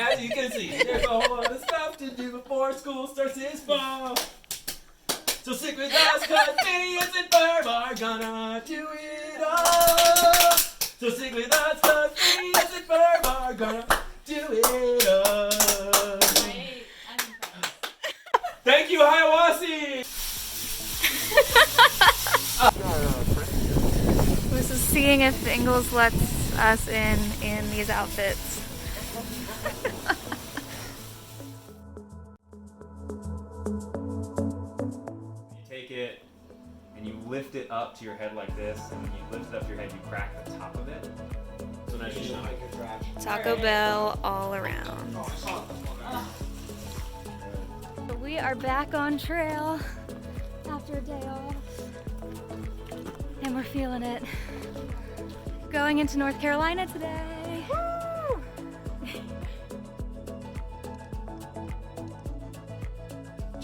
As you can see, there's a whole lot of stuff to do before school starts this fall. So stick with us, cause Phineas and Ferb are gonna do it all. So stick with us, cause Phineas and Ferb are gonna do it all. Thank you, Hiawassee! This is seeing if Ingalls lets us in these outfits. You take it and you lift it up to your head like this, and when you lift it up to your head, you crack the top of it. So now you should like your trash. Taco Bell all around. So we are back on trail after a day off, and we're feeling it. Going into North Carolina today. Woo!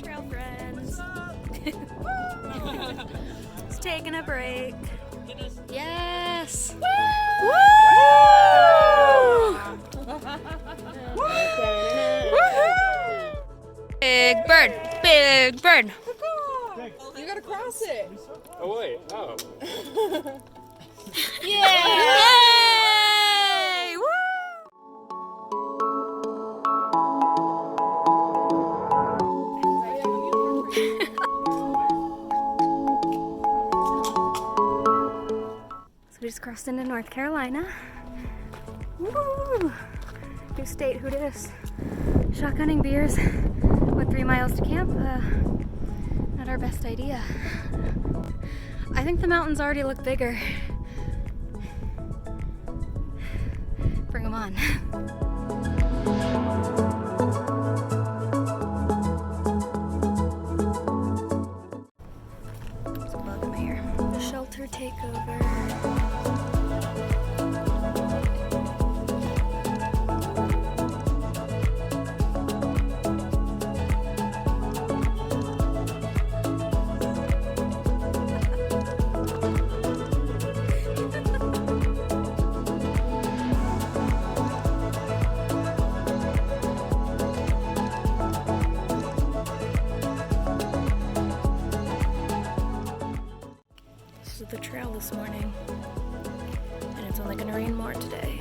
Trail friends. Just taking a break. Yes! Woo! Big bird, big bird. You gotta cross it. Oh wait, oh. Yay! Woo! So we just crossed into North Carolina. Woo! New state, who dis? Shotgunning beers with 3 miles to camp. Not our best idea. I think the mountains already look bigger. Bring them on. So welcome here. The shelter takeover. This is the trail this morning, and it's only going to rain more today.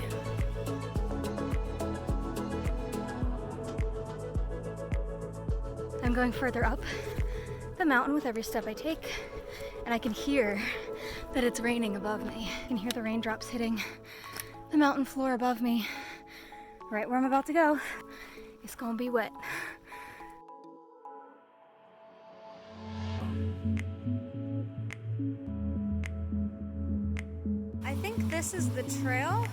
I'm going further up the mountain with every step I take, and I can hear that it's raining above me. I can hear the raindrops hitting the mountain floor above me. Right where I'm about to go, it's gonna be wet. I think this is the trail.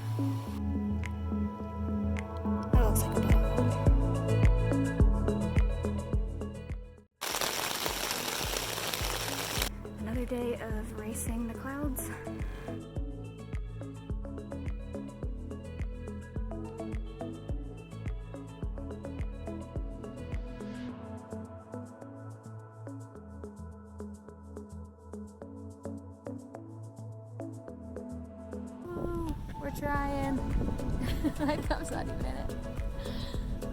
That looks like a boat. Another day of racing the clouds. We're trying. Like Tom's not even in it.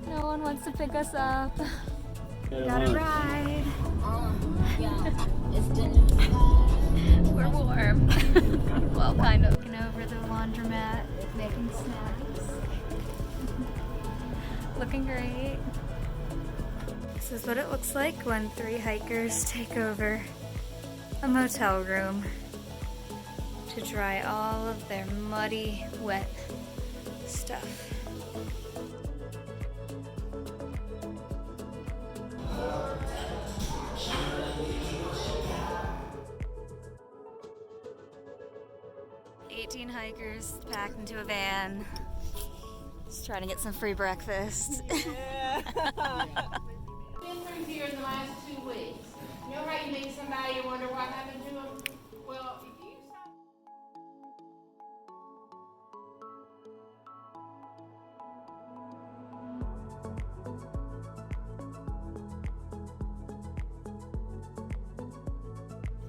No one wants to pick us up. Gotta ride. We're warm. Well, kind of. Looking over the laundromat, making snacks. Looking great. This is what it looks like when 3 hikers take over a motel room to dry all of their muddy, wet stuff. Hikers packed into a van, just trying to get some free breakfast. Yeah. Been through here in the last 2 weeks. You know how you meet somebody and wonder what happened to them? Well, if you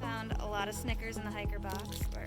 Found a lot of Snickers in the hiker box. We're